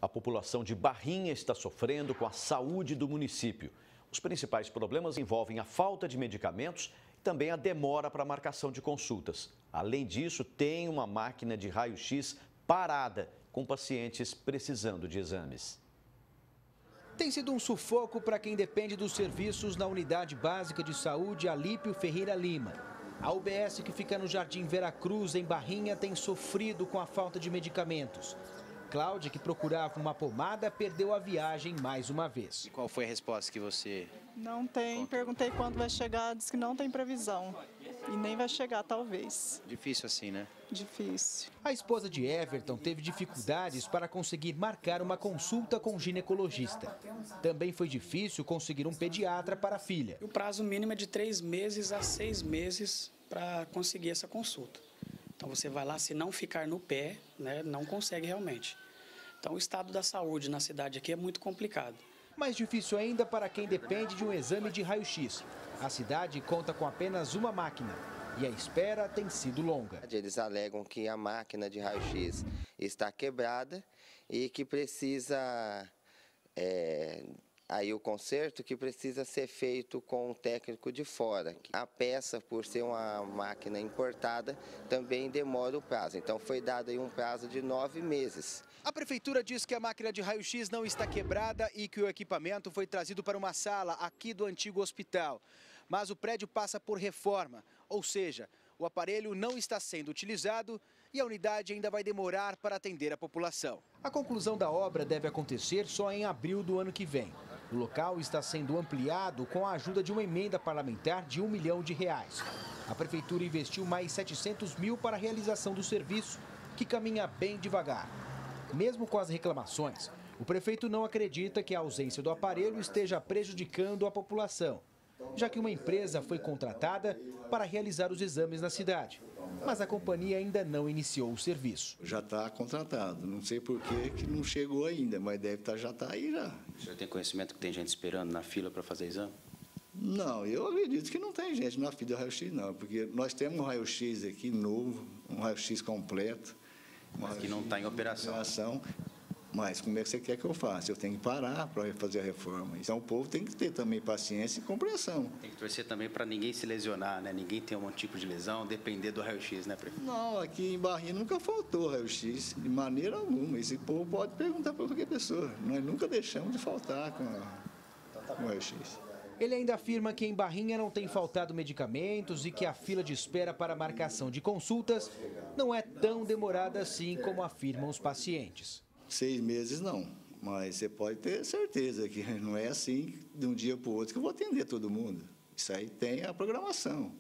A população de Barrinha está sofrendo com a saúde do município. Os principais problemas envolvem a falta de medicamentos e também a demora para a marcação de consultas. Além disso, tem uma máquina de raio-x parada, com pacientes precisando de exames. Tem sido um sufoco para quem depende dos serviços na Unidade Básica de Saúde Alípio Ferreira Lima. A UBS, que fica no Jardim Veracruz, em Barrinha, tem sofrido com a falta de medicamentos. Cláudia, que procurava uma pomada, perdeu a viagem mais uma vez. E qual foi a resposta que você... Não tem, perguntei quando vai chegar, disse que não tem previsão. E nem vai chegar, talvez. Difícil assim, né? Difícil. A esposa de Everton teve dificuldades para conseguir marcar uma consulta com o ginecologista. Também foi difícil conseguir um pediatra para a filha. O prazo mínimo é de 3 meses a 6 meses para conseguir essa consulta. Então você vai lá, se não ficar no pé, né, não consegue realmente. Então o estado da saúde na cidade aqui é muito complicado. Mais difícil ainda para quem depende de um exame de raio-x. A cidade conta com apenas uma máquina e a espera tem sido longa. Eles alegam que a máquina de raio-x está quebrada e que precisa, aí o conserto que precisa ser feito com um técnico de fora. A peça, por ser uma máquina importada, também demora o prazo. Então foi dado aí um prazo de 9 meses. A prefeitura diz que a máquina de raio-x não está quebrada e que o equipamento foi trazido para uma sala aqui do antigo hospital. Mas o prédio passa por reforma, ou seja, o aparelho não está sendo utilizado e a unidade ainda vai demorar para atender a população. A conclusão da obra deve acontecer só em abril do ano que vem. O local está sendo ampliado com a ajuda de uma emenda parlamentar de R$1 milhão. A prefeitura investiu mais 700 mil para a realização do serviço, que caminha bem devagar. Mesmo com as reclamações, o prefeito não acredita que a ausência do aparelho esteja prejudicando a população, já que uma empresa foi contratada para realizar os exames na cidade. Mas a companhia ainda não iniciou o serviço. Já está contratado, não sei por que não chegou ainda, mas já está aí já. O senhor tem conhecimento que tem gente esperando na fila para fazer exame? Não, eu acredito que não tem gente na fila do raio-x não, porque nós temos um raio-x aqui novo, um raio-x completo. Mas que não está em operação. Mas como é que você quer que eu faça? Eu tenho que parar para fazer a reforma. Então o povo tem que ter também paciência e compreensão. Tem que torcer também para ninguém se lesionar, né? Ninguém ter um tipo de lesão, depender do raio-x, né, prefeito? Não, aqui em Barrinha nunca faltou raio-x, de maneira alguma. Esse povo pode perguntar para qualquer pessoa. Nós nunca deixamos de faltar com o raio-x. Ele ainda afirma que em Barrinha não tem faltado medicamentos e que a fila de espera para marcação de consultas não é tão demorada assim como afirmam os pacientes. 6 meses não, mas você pode ter certeza que não é assim de um dia para o outro que eu vou atender todo mundo. Isso aí tem a programação.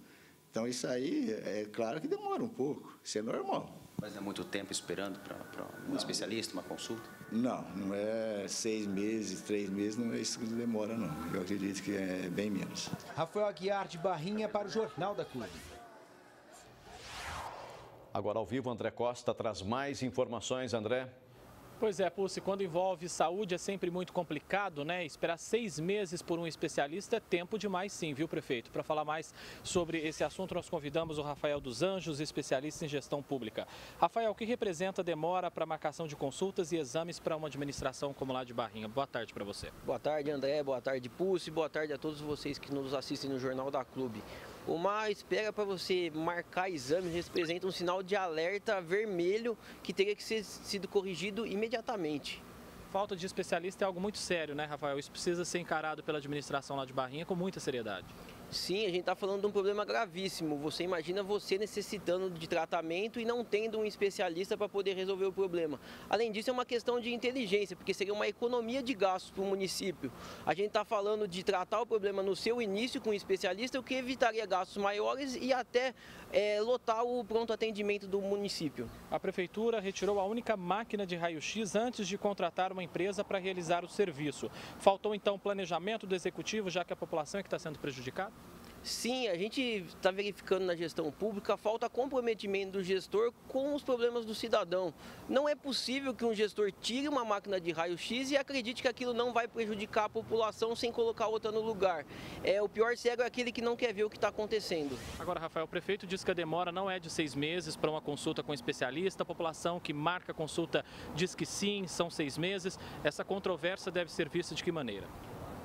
Então isso aí é claro que demora um pouco, isso é normal. Mas não é muito tempo esperando para um especialista, uma consulta? Não é 6 meses, 3 meses, não é isso que demora não. Eu acredito que é bem menos. Rafael Aguiar de Barrinha para o Jornal da Clube. Agora ao vivo, André Costa traz mais informações, André. Pois é, Pulse, quando envolve saúde é sempre muito complicado, né? Esperar 6 meses por um especialista é tempo demais sim, viu, prefeito? Para falar mais sobre esse assunto, nós convidamos o Rafael dos Anjos, especialista em gestão pública. Rafael, o que representa a demora para marcação de consultas e exames para uma administração como lá de Barrinha? Boa tarde para você. Boa tarde, André. Boa tarde, Pulse. Boa tarde a todos vocês que nos assistem no Jornal da Clube. Uma espera para você marcar exames representa um sinal de alerta vermelho que teria que ser sido corrigido imediatamente. Falta de especialista é algo muito sério, né, Rafael? Isso precisa ser encarado pela administração lá de Barrinha com muita seriedade. Sim, a gente está falando de um problema gravíssimo. Você imagina você necessitando de tratamento e não tendo um especialista para poder resolver o problema. Além disso, é uma questão de inteligência, porque seria uma economia de gastos para o município. A gente está falando de tratar o problema no seu início com um especialista, o que evitaria gastos maiores e até lotar o pronto atendimento do município. A prefeitura retirou a única máquina de raio-x antes de contratar uma empresa para realizar o serviço. Faltou então planejamento do executivo, já que a população é que está sendo prejudicada? Sim, a gente está verificando na gestão pública falta comprometimento do gestor com os problemas do cidadão. Não é possível que um gestor tire uma máquina de raio-x e acredite que aquilo não vai prejudicar a população sem colocar outra no lugar. O pior cego é aquele que não quer ver o que está acontecendo. Agora, Rafael, o prefeito diz que a demora não é de 6 meses para uma consulta com especialista. A população que marca a consulta diz que sim, são 6 meses. Essa controvérsia deve ser vista de que maneira?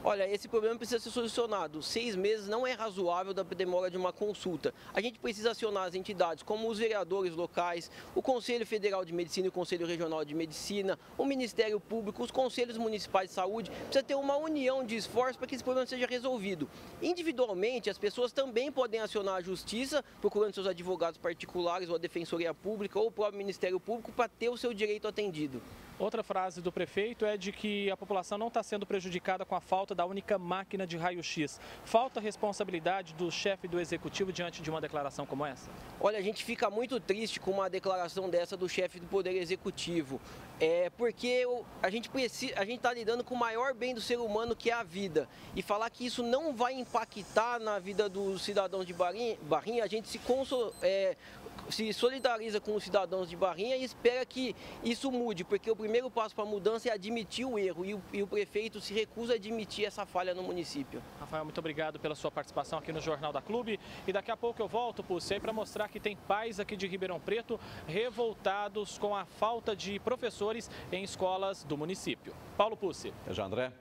Olha, esse problema precisa ser solucionado. 6 meses não é razoável da demora de uma consulta. A gente precisa acionar as entidades como os vereadores locais, o Conselho Federal de Medicina e o Conselho Regional de Medicina, o Ministério Público, os Conselhos Municipais de Saúde. Precisa ter uma união de esforços para que esse problema seja resolvido. Individualmente, as pessoas também podem acionar a Justiça, procurando seus advogados particulares ou a Defensoria Pública ou o próprio Ministério Público para ter o seu direito atendido. Outra frase do prefeito é de que a população não está sendo prejudicada com a falta da única máquina de raio-x. Falta responsabilidade do chefe do executivo diante de uma declaração como essa? Olha, a gente fica muito triste com uma declaração dessa do chefe do Poder Executivo. Porque a gente está lidando com o maior bem do ser humano, que é a vida. E falar que isso não vai impactar na vida dos cidadãos de Barrinha, a gente se solidariza com os cidadãos de Barrinha e espera que isso mude, porque o primeiro passo para a mudança é admitir o erro e o prefeito se recusa a admitir essa falha no município. Rafael, muito obrigado pela sua participação aqui no Jornal da Clube e daqui a pouco eu volto, Pussi, para mostrar que tem pais aqui de Ribeirão Preto revoltados com a falta de professores em escolas do município. Paulo Pussi. Até já, André.